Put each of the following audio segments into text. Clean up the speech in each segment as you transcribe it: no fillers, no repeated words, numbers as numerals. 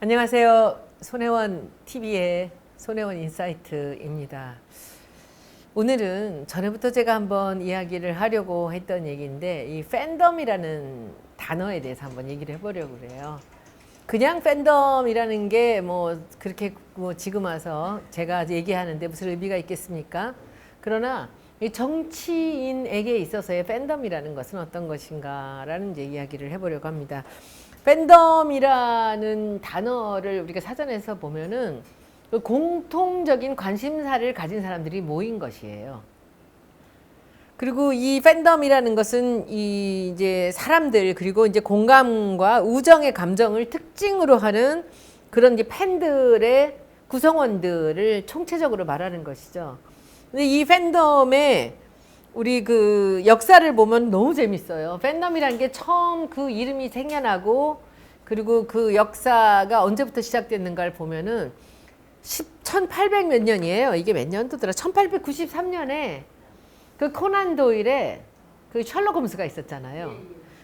안녕하세요. 손혜원 TV의 손혜원 인사이트입니다. 오늘은 전에부터 제가 한번 이야기를 하려고 했던 얘기인데 이 팬덤이라는 단어에 대해서 한번 얘기를 해보려고 그래요. 그냥 팬덤이라는 게 뭐 그렇게 뭐 지금 와서 제가 얘기하는데 무슨 의미가 있겠습니까? 그러나 이 정치인에게 있어서의 팬덤이라는 것은 어떤 것인가라는 이제 이야기를 해보려고 합니다. 팬덤이라는 단어를 우리가 사전에서 보면은 공통적인 관심사를 가진 사람들이 모인 것이에요. 그리고 이 팬덤이라는 것은 이제 사람들 그리고 이제 공감과 우정의 감정을 특징으로 하는 그런 이제 팬들의 구성원들을 총체적으로 말하는 것이죠. 근데 이 팬덤의 우리 그 역사를 보면 너무 재밌어요. 팬덤이라는 게 처음 그 이름이 생겨나고 그리고 그 역사가 언제부터 시작됐는가를 보면은 1800 몇 년이에요. 이게 몇 년도더라? 1893년에 그 코난 도일의 그 셜록 홈스가 있었잖아요.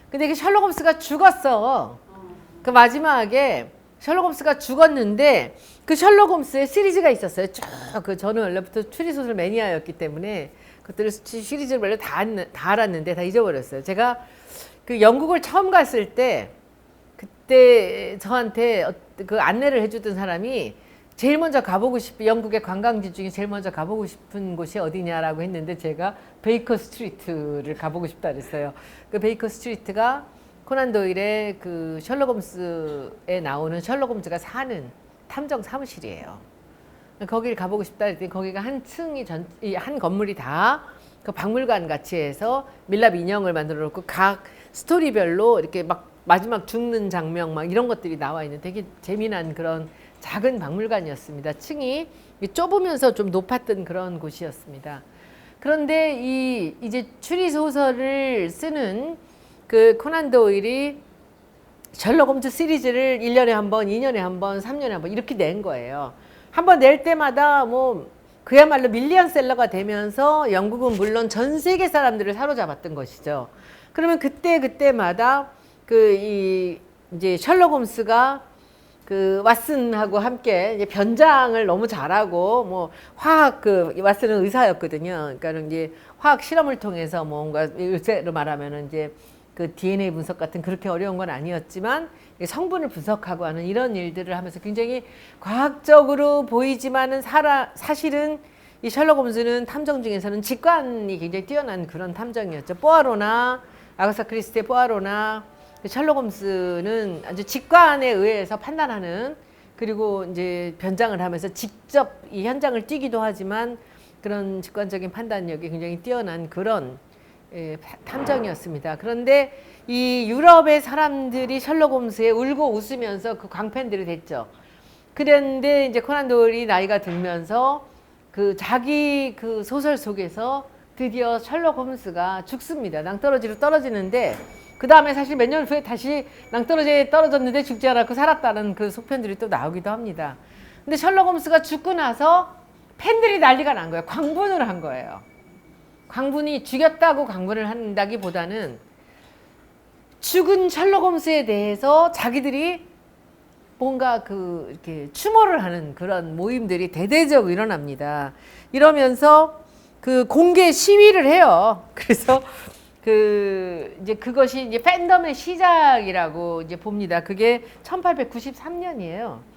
근데 그 셜록 홈스가 죽었어. 그 마지막에 셜록 홈스가 죽었는데 그 셜록 홈스의 시리즈가 있었어요. 쭉 그 저는 원래부터 추리소설 매니아였기 때문에 그것들을 시리즈를 원래 다 알았는데 다 잊어버렸어요. 제가 그 영국을 처음 갔을 때 그때 저한테 그 안내를 해주던 사람이 제일 먼저 가보고 싶은 영국의 관광지 중에 제일 먼저 가보고 싶은 곳이 어디냐라고 했는데 제가 베이커 스트리트를 가보고 싶다 그랬어요. 그 베이커 스트리트가 코난 도일의 그 셜록 홈스에 나오는 셜록 홈스가 사는 탐정 사무실이에요. 거기를 가보고 싶다 그랬더니 거기가 한 층이 한 건물이 다 그 박물관 같이 해서 밀랍 인형을 만들어 놓고 각 스토리별로 이렇게 막 마지막 죽는 장면 막 이런 것들이 나와 있는 되게 재미난 그런 작은 박물관이었습니다. 층이 좁으면서 좀 높았던 그런 곳이었습니다. 그런데 이제 추리 소설을 쓰는 그 코난 도일이 셜록 홈즈 시리즈를 1년에 한 번, 2년에 한 번, 3년에 한 번 이렇게 낸 거예요. 한 번 낼 때마다 뭐 그야말로 밀리언셀러가 되면서 영국은 물론 전 세계 사람들을 사로잡았던 것이죠. 그러면 그때마다 이제 셜록 홈스가 그 왓슨하고 함께 이제 변장을 너무 잘하고 뭐 화학 왓슨은 의사였거든요. 그러니까 이제 화학 실험을 통해서 뭔가 요새로 말하면은 이제 그 DNA 분석 같은 그렇게 어려운 건 아니었지만 성분을 분석하고 하는 이런 일들을 하면서 굉장히 과학적으로 보이지만은 사실은 이 셜록 홈즈는 탐정 중에서는 직관이 굉장히 뛰어난 그런 탐정이었죠. 포아로나 아가사 크리스티의 포아로나 셜록 홈즈는 아주 직관에 의해서 판단하는 그리고 이제 변장을 하면서 직접 이 현장을 뛰기도 하지만 그런 직관적인 판단력이 굉장히 뛰어난 그런 탐정이었습니다. 그런데 이 유럽의 사람들이 셜록 홈스에 울고 웃으면서 그 광팬들이 됐죠. 그런데 이제 코난 도일이 나이가 들면서 그 자기 그 소설 속에서 드디어 셜록 홈스가 죽습니다. 낭떠러지로 떨어지는데 그 다음에 사실 몇 년 후에 다시 낭떠러지에 떨어졌는데 죽지 않았고 살았다는 그 속편들이 또 나오기도 합니다. 근데 셜록 홈스가 죽고 나서 팬들이 난리가 난 거예요. 광분을 한 거예요. 광분이 죽였다고 광분을 한다기보다는 죽은 셜록 홈스에 대해서 자기들이 뭔가 이렇게 추모를 하는 그런 모임들이 대대적으로 일어납니다. 이러면서 그 공개 시위를 해요. 그래서 이제 그것이 이제 팬덤의 시작이라고 이제 봅니다. 그게 1893년이에요.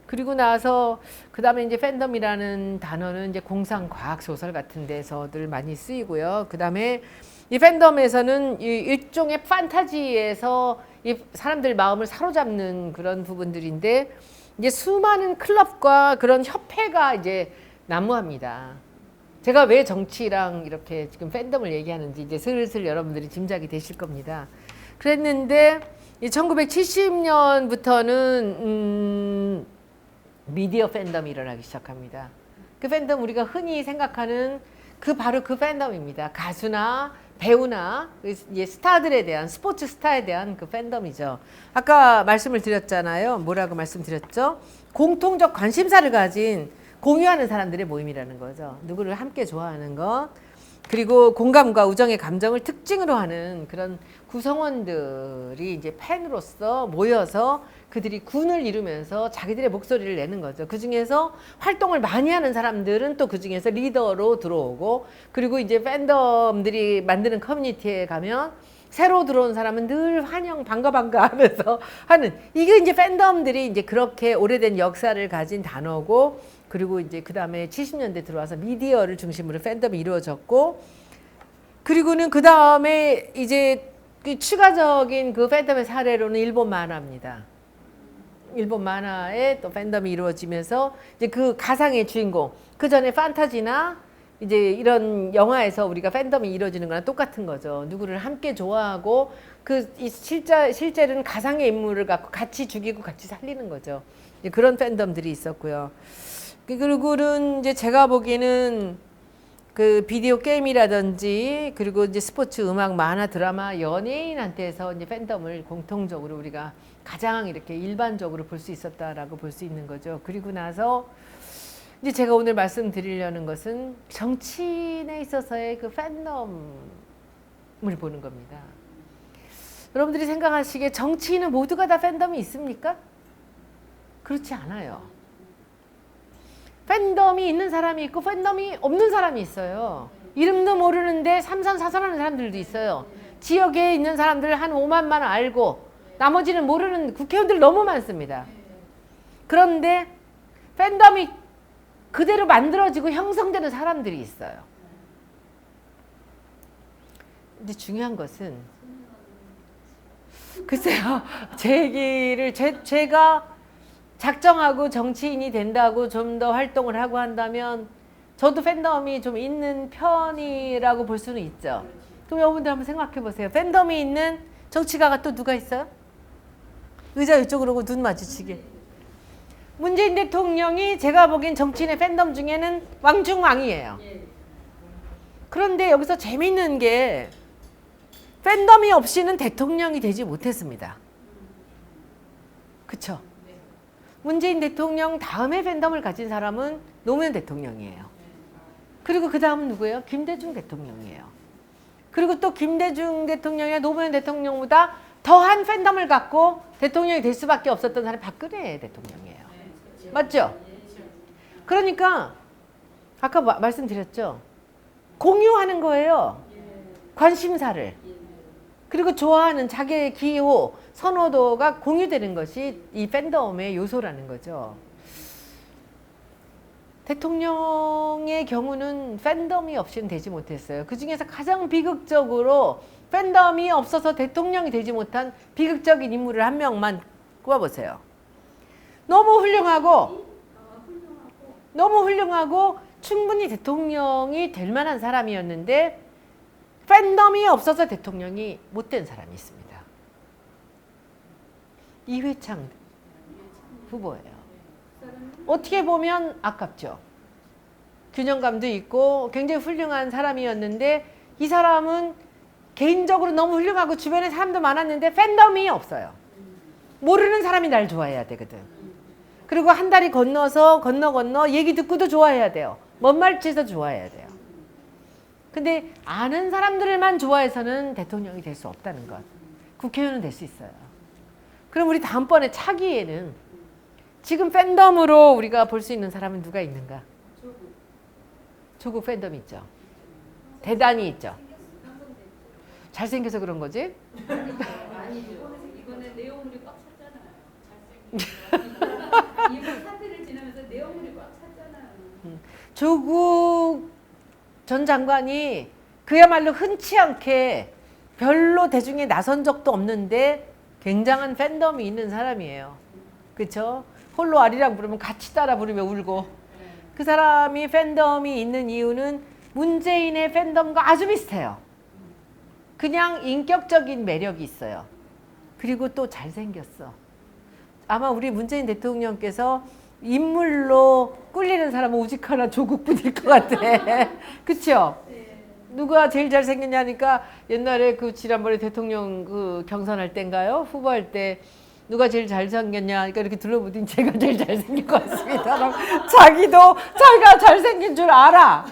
그리고 나서 그 다음에 이제 팬덤이라는 단어는 이제 공상 과학 소설 같은 데서들 많이 쓰이고요. 그 다음에 이 팬덤에서는 일종의 판타지에서 이 사람들 마음을 사로잡는 그런 부분들인데 이제 수많은 클럽과 그런 협회가 이제 난무합니다. 제가 왜 정치랑 이렇게 지금 팬덤을 얘기하는지 이제 슬슬 여러분들이 짐작이 되실 겁니다. 그랬는데 1970년부터는 미디어 팬덤이 일어나기 시작합니다. 그 팬덤 우리가 흔히 생각하는 바로 그 팬덤입니다. 가수나 배우나 스타들에 대한 스포츠 스타에 대한 그 팬덤이죠. 아까 말씀을 드렸잖아요. 뭐라고 말씀드렸죠? 공통적 관심사를 가진 공유하는 사람들의 모임이라는 거죠. 누구를 함께 좋아하는 것 그리고 공감과 우정의 감정을 특징으로 하는 그런 구성원들이 이제 팬으로서 모여서 그들이 군을 이루면서 자기들의 목소리를 내는 거죠. 그 중에서 활동을 많이 하는 사람들은 또 그 중에서 리더로 들어오고, 그리고 이제 팬덤들이 만드는 커뮤니티에 가면 새로 들어온 사람은 늘 환영 반가 하면서 하는, 이게 이제 팬덤들이 이제 그렇게 오래된 역사를 가진 단어고, 그리고 이제 그 다음에 70년대 들어와서 미디어를 중심으로 팬덤이 이루어졌고, 그리고는 그 다음에 이제 그 추가적인 그 팬덤의 사례로는 일본 만화입니다. 일본 만화에 또 팬덤이 이루어지면서 이제 그 가상의 주인공, 그 전에 판타지나 이제 이런 영화에서 우리가 팬덤이 이루어지는 거랑 똑같은 거죠. 누구를 함께 좋아하고 그 실제로는 가상의 인물을 갖고 같이 죽이고 같이 살리는 거죠. 이제 그런 팬덤들이 있었고요. 그리고는 이제 제가 보기에는 그 비디오 게임이라든지, 그리고 이제 스포츠, 음악, 만화, 드라마, 연예인한테서 이제 팬덤을 공통적으로 우리가 가장 이렇게 일반적으로 볼 수 있었다라고 볼 수 있는 거죠. 그리고 나서 이제 제가 오늘 말씀드리려는 것은 정치인에 있어서의 그 팬덤을 보는 겁니다. 여러분들이 생각하시기에 정치인은 모두가 다 팬덤이 있습니까? 그렇지 않아요. 팬덤이 있는 사람이 있고 팬덤이 없는 사람이 있어요. 이름도 모르는데 삼선사선하는 사람들도 있어요. 지역에 있는 사람들 한 5만만 알고 나머지는 모르는 국회의원들 너무 많습니다. 그런데 팬덤이 그대로 만들어지고 형성되는 사람들이 있어요. 근데 중요한 것은, 글쎄요, 제 얘기를 제가 작정하고 정치인이 된다고 좀 더 활동을 하고 한다면 저도 팬덤이 좀 있는 편이라고 볼 수는 있죠. 그럼 여러분들 한번 생각해 보세요. 팬덤이 있는 정치가가 또 누가 있어요? 의자 이쪽으로 오고 눈 마주치게. 문재인 대통령이 제가 보기엔 정치인의 팬덤 중에는 왕중왕이에요. 그런데 여기서 재밌는 게 팬덤이 없이는 대통령이 되지 못했습니다. 그쵸? 문재인 대통령 다음에 팬덤을 가진 사람은 노무현 대통령이에요. 그리고 그 다음은 누구예요? 김대중 대통령이에요. 그리고 또 김대중 대통령이나 노무현 대통령보다 더한 팬덤을 갖고 대통령이 될 수밖에 없었던 사람이 박근혜 대통령이에요. 맞죠? 그러니까 아까 말씀드렸죠. 공유하는 거예요. 관심사를. 그리고 좋아하는 자기의 기호, 선호도가 공유되는 것이 이 팬덤의 요소라는 거죠. 대통령의 경우는 팬덤이 없이는 되지 못했어요. 그 중에서 가장 비극적으로 팬덤이 없어서 대통령이 되지 못한 비극적인 인물을 한 명만 꼽아보세요. 너무 훌륭하고 충분히 대통령이 될 만한 사람이었는데 팬덤이 없어서 대통령이 못된 사람이 있습니다. 이회창 후보예요. 어떻게 보면 아깝죠. 균형감도 있고 굉장히 훌륭한 사람이었는데 이 사람은 개인적으로 너무 훌륭하고 주변에 사람도 많았는데 팬덤이 없어요. 모르는 사람이 날 좋아해야 되거든. 그리고 한 다리 건너서 건너 얘기 듣고도 좋아해야 돼요. 먼 말치에서 좋아해야 돼요. 근데 아는 사람들만 좋아해서는 대통령이 될 수 없다는 것. 국회의원은 될 수 있어요. 그럼 우리 다음번에 차기에는 지금 팬덤으로 우리가 볼 수 있는 사람은 누가 있는가? 조국 팬덤 있죠. 대단히 있죠. 잘생겨서 그런 거지? 이번에 내용물이 꽉 찼잖아요. 이번 사태를 지나면서 내용물이 꽉 찼잖아요. 조국 전 장관이 그야말로 흔치 않게 별로 대중에 나선 적도 없는데 굉장한 팬덤이 있는 사람이에요. 그렇죠? 홀로 아리랑 부르면 같이 따라 부르며 울고. 그 사람이 팬덤이 있는 이유는 문재인의 팬덤과 아주 비슷해요. 그냥 인격적인 매력이 있어요. 그리고 또 잘생겼어. 아마 우리 문재인 대통령께서 인물로 꿀리는 사람은 오직 하나 조국뿐일 것 같아. 그쵸? 누가 제일 잘생겼냐니까 옛날에 그 지난번에 대통령 그 경선할 때인가요? 후보할 때 누가 제일 잘생겼냐? 그러니까 이렇게 둘러보더니 제가 제일 잘생긴 것 같습니다. 자기도 자기가 잘생긴 줄 알아.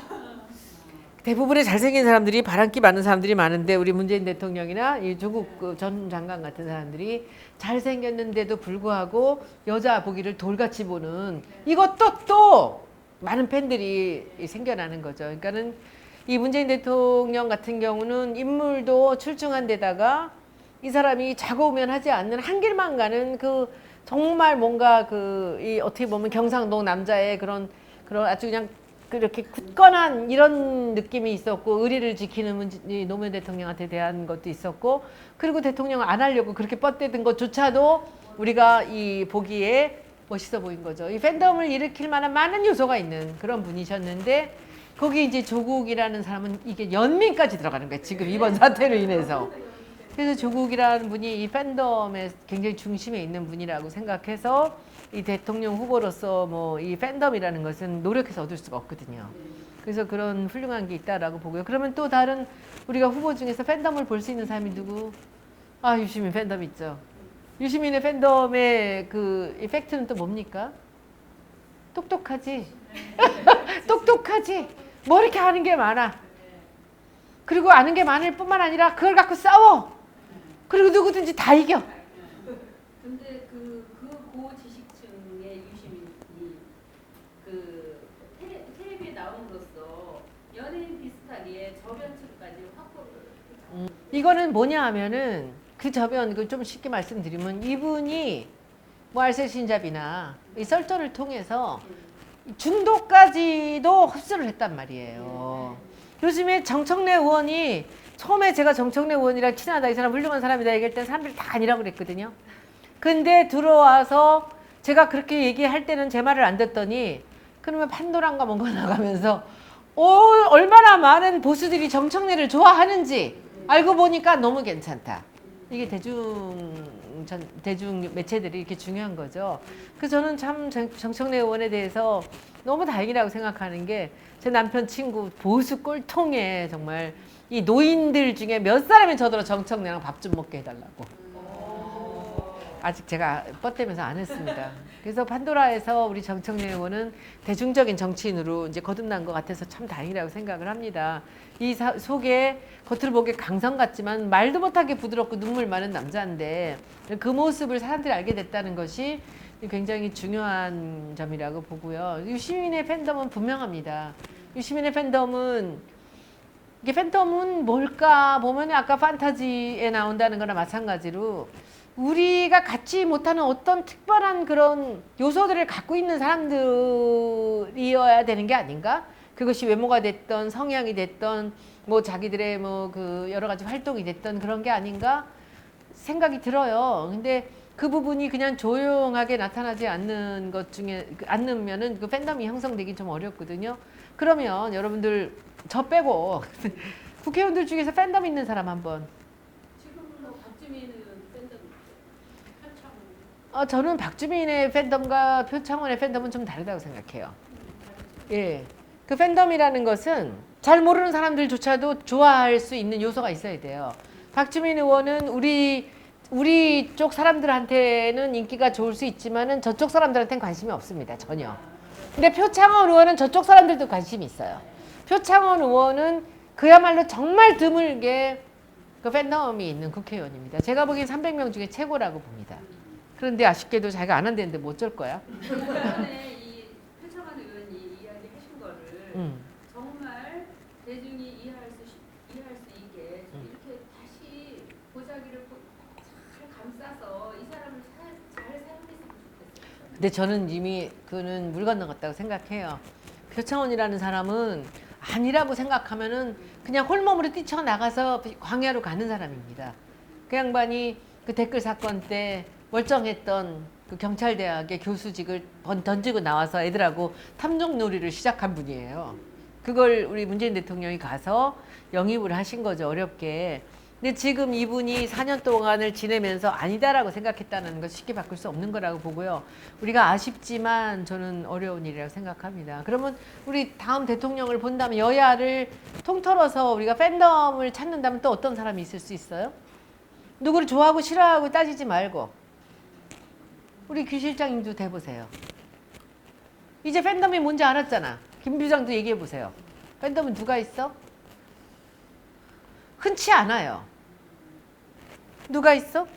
대부분의 잘생긴 사람들이 바람기 많은 사람들이 많은데 우리 문재인 대통령이나 이 조국 그 전 장관 같은 사람들이 잘생겼는데도 불구하고 여자 보기를 돌같이 보는 이것도 또 많은 팬들이 생겨나는 거죠. 그러니까는 이 문재인 대통령 같은 경우는 인물도 출중한 데다가 이 사람이 자고 오면 하지 않는 한 길만 가는 그 정말 뭔가 그 이 어떻게 보면 경상도 남자의 그런 아주 그냥 그렇게 굳건한 이런 느낌이 있었고 의리를 지키는 이 노무현 대통령한테 대한 것도 있었고 그리고 대통령을 안 하려고 그렇게 뻗대던 것조차도 우리가 이 보기에 멋있어 보인 거죠. 이 팬덤을 일으킬 만한 많은 요소가 있는 그런 분이셨는데 거기 이제 조국이라는 사람은 이게 연민까지 들어가는 거예요. 지금 이번 사태로 인해서. 그래서 조국이라는 분이 이 팬덤의 굉장히 중심에 있는 분이라고 생각해서 이 대통령 후보로서 뭐 이 팬덤이라는 것은 노력해서 얻을 수가 없거든요. 그래서 그런 훌륭한 게 있다라고 보고요. 그러면 또 다른 우리가 후보 중에서 팬덤을 볼 수 있는 사람이 누구? 아, 유시민 팬덤 있죠. 유시민의 팬덤의 그 이펙트는 또 뭡니까? 똑똑하지. 똑똑하지. 뭐 이렇게 아는 게 많아. 그리고 아는 게 많을 뿐만 아니라 그걸 갖고 싸워. 그리고 누구든지 다 이겨. 근데 그 고지식층의 유시민이 그 텔레비에 나옴으로써 연예인 비슷하게 저변층까지 확보를 이거는 뭐냐 하면은 그 저변 그 좀 쉽게 말씀드리면 이분이 뭐 알쓸신잡이나 이 썰전을 통해서 중도까지도 흡수를 했단 말이에요. 요즘에 정청래 의원이 처음에 제가 정청래 의원이랑 친하다 이 사람 훌륭한 사람이다 얘기할 때 사람들이 다 아니라고 그랬거든요. 근데 들어와서 제가 그렇게 얘기할 때는 제 말을 안 듣더니 그러면 판도란가 뭔가 나가면서 얼마나 많은 보수들이 정청래를 좋아하는지 알고 보니까 너무 괜찮다. 이게 대중 매체들이 이렇게 중요한 거죠. 그래서 저는 참 정청래 의원에 대해서 너무 다행이라고 생각하는 게 제 남편 친구 보수 꼴통에 정말 이 노인들 중에 몇 사람이 저더러 정청래랑 밥 좀 먹게 해달라고. 아직 제가 뻗대면서 안 했습니다. 그래서 판도라에서 우리 정청래 의원은 대중적인 정치인으로 이제 거듭난 것 같아서 참 다행이라고 생각을 합니다. 이 속에 겉으로 보기에 강성 같지만 말도 못하게 부드럽고 눈물 많은 남자인데 그 모습을 사람들이 알게 됐다는 것이 굉장히 중요한 점이라고 보고요. 유시민의 팬덤은 분명합니다. 유시민의 팬덤은 이게 팬덤은 뭘까 보면 아까 판타지에 나온다는 거나 마찬가지로 우리가 갖지 못하는 어떤 특별한 그런 요소들을 갖고 있는 사람들이어야 되는 게 아닌가? 그것이 외모가 됐던 성향이 됐던 뭐 자기들의 뭐 그 여러 가지 활동이 됐던 그런 게 아닌가 생각이 들어요. 근데 그 부분이 그냥 조용하게 나타나지 않는 것 중에 않으면은 그 팬덤이 형성되기 좀 어렵거든요. 그러면 여러분들 저 빼고 국회의원들 중에서 팬덤 있는 사람 한번. 지금 뭐 박주민은 팬덤 표창원. 저는 박주민의 팬덤과 표창원의 팬덤은 좀 다르다고 생각해요. 예. 그 팬덤이라는 것은 잘 모르는 사람들조차도 좋아할 수 있는 요소가 있어야 돼요. 박주민 의원은 우리 쪽 사람들한테는 인기가 좋을 수 있지만은 저쪽 사람들한테는 관심이 없습니다. 전혀. 근데 표창원 의원은 저쪽 사람들도 관심이 있어요. 표창원 의원은 그야말로 정말 드물게 그 팬덤이 있는 국회의원입니다. 제가 보기엔 300명 중에 최고라고 봅니다. 그런데 아쉽게도 자기가 안 한다는데 뭐 어쩔 거야? 이번에 이 표창원 의원이 이야기하신 거를 정말 대중이 이해할 수 있게 이렇게 다시 보자기를 잘 감싸서 이 사람을 잘 사용했으면 좋겠어요. 근데 저는 이미 그는 물 건너갔다고 생각해요. 표창원이라는 사람은 아니라고 생각하면은 그냥 홀몸으로 뛰쳐나가서 광야로 가는 사람입니다. 그 양반이 그 댓글 사건 때 멀쩡했던 그 경찰대학의 교수직을 던지고 나와서 애들하고 탐정놀이를 시작한 분이에요. 그걸 우리 문재인 대통령이 가서 영입을 하신 거죠, 어렵게. 근데 지금 이분이 4년 동안을 지내면서 아니다라고 생각했다는 것 쉽게 바꿀 수 없는 거라고 보고요. 우리가 아쉽지만 저는 어려운 일이라고 생각합니다. 그러면 우리 다음 대통령을 본다면 여야를 통틀어서 우리가 팬덤을 찾는다면 또 어떤 사람이 있을 수 있어요? 누구를 좋아하고 싫어하고 따지지 말고 우리 귀 실장님도 대보세요. 이제 팬덤이 뭔지 알았잖아. 김 부장도 얘기해 보세요. 팬덤은 누가 있어? 흔치 않아요. 누가 있어?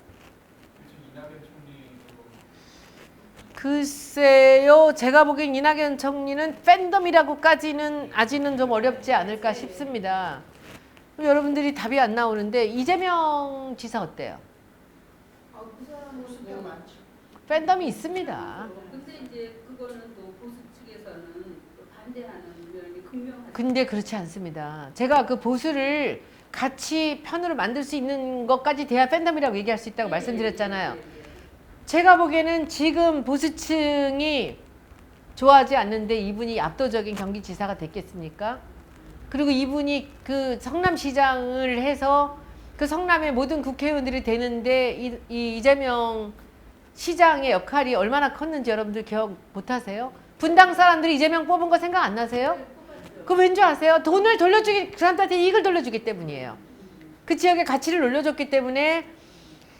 글쎄요, 제가 보기엔 이낙연 총리는 팬덤이라고까지는 아직은 좀 어렵지 않을까 싶습니다. 여러분들이 답이 안 나오는데 이재명 지사 어때요? 그 사람 보수가 많죠. 팬덤이 있습니다. 근데 이제 그거는 또 보수 측에서는 또 반대하는 면이 극명하죠. 근데 그렇지 않습니다. 제가 그 보수를 같이 편으로 만들 수 있는 것까지 돼야 팬덤이라고 얘기할 수 있다고 말씀드렸잖아요. 제가 보기에는 지금 보수층이 좋아하지 않는데 이분이 압도적인 경기지사가 됐겠습니까? 그리고 이분이 그 성남시장을 해서 그 성남의 모든 국회의원들이 되는데 이재명 시장의 역할이 얼마나 컸는지 여러분들 기억 못하세요? 분당 사람들이 이재명 뽑은 거 생각 안 나세요? 그 왠지 아세요? 돈을 돌려주기, 그 사람들한테 이익을 돌려주기 때문이에요. 그 지역의 가치를 올려줬기 때문에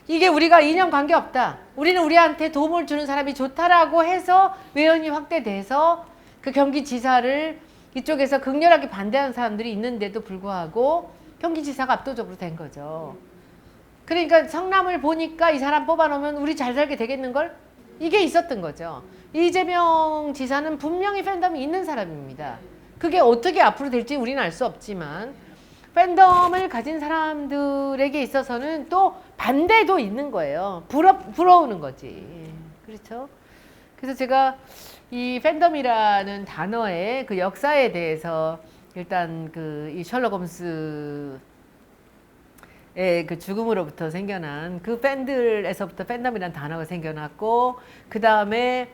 이게 우리가 인연 관계없다. 우리는 우리한테 도움을 주는 사람이 좋다라고 해서 외연이 확대돼서 그 경기지사를 이쪽에서 극렬하게 반대하는 사람들이 있는데도 불구하고 경기지사가 압도적으로 된 거죠. 그러니까 성남을 보니까 이 사람 뽑아놓으면 우리 잘 살게 되겠는걸? 이게 있었던 거죠. 이재명 지사는 분명히 팬덤이 있는 사람입니다. 그게 어떻게 앞으로 될지 우리는 알 수 없지만 팬덤을 가진 사람들에게 있어서는 또 반대도 있는 거예요. 부러우는 거지. 그렇죠? 그래서 제가 이 팬덤이라는 단어의 그 역사에 대해서 일단 이 셜록 홈스의 그 죽음으로부터 생겨난 그 팬들에서부터 팬덤이라는 단어가 생겨났고 그 다음에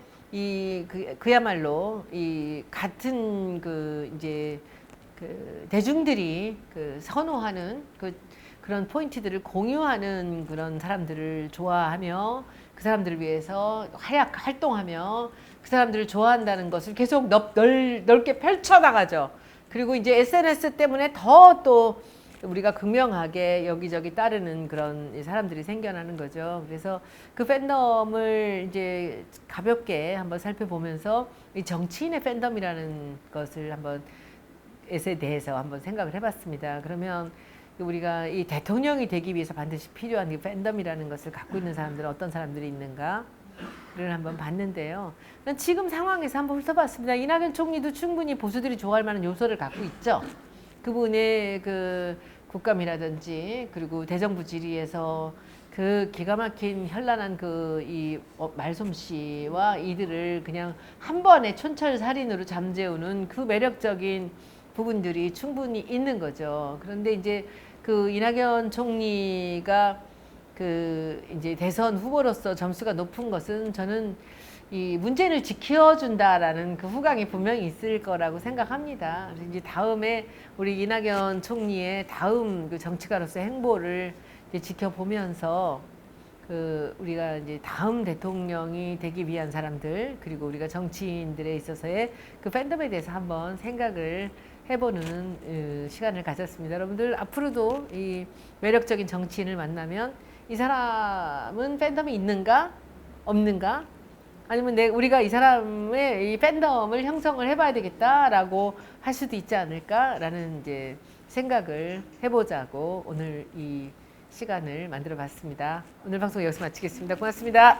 그야말로 이 같은 이제 대중들이 선호하는 그런 포인트들을 공유하는 그런 사람들을 좋아하며 그 사람들을 위해서 활동하며 그 사람들을 좋아한다는 것을 계속 넓게 펼쳐나가죠. 그리고 이제 SNS 때문에 더 또 우리가 극명하게 여기저기 따르는 그런 사람들이 생겨나는 거죠. 그래서 그 팬덤을 이제 가볍게 한번 살펴보면서 이 정치인의 팬덤이라는 것을 한번 에 대해서 한번 생각을 해봤습니다. 그러면 우리가 이 대통령이 되기 위해서 반드시 필요한 이 팬덤이라는 것을 갖고 있는 사람들은 어떤 사람들이 있는가를 한번 봤는데요. 지금 상황에서 한번 훑어봤습니다. 이낙연 총리도 충분히 보수들이 좋아할 만한 요소를 갖고 있죠. 그분의 그 국감이라든지 그리고 대정부 질의에서 그 기가 막힌 현란한 이 말솜씨와 이들을 그냥 한 번에 촌철살인으로 잠재우는 그 매력적인 부분들이 충분히 있는 거죠. 그런데 이제 그 이낙연 총리가 이제 대선 후보로서 점수가 높은 것은 저는 이 문재인을 지켜준다라는 그 후광이 분명히 있을 거라고 생각합니다. 그래서 이제 다음에 우리 이낙연 총리의 다음 그 정치가로서의 행보를 이제 지켜보면서 우리가 이제 다음 대통령이 되기 위한 사람들 그리고 우리가 정치인들에 있어서의 그 팬덤에 대해서 한번 생각을 해보는 시간을 가졌습니다. 여러분들 앞으로도 이 매력적인 정치인을 만나면 이 사람은 팬덤이 있는가 없는가 아니면 우리가 이 사람의 이 팬덤을 형성을 해봐야 되겠다라고 할 수도 있지 않을까라는 이제 생각을 해보자고 오늘 이 시간을 만들어 봤습니다. 오늘 방송 여기서 마치겠습니다. 고맙습니다.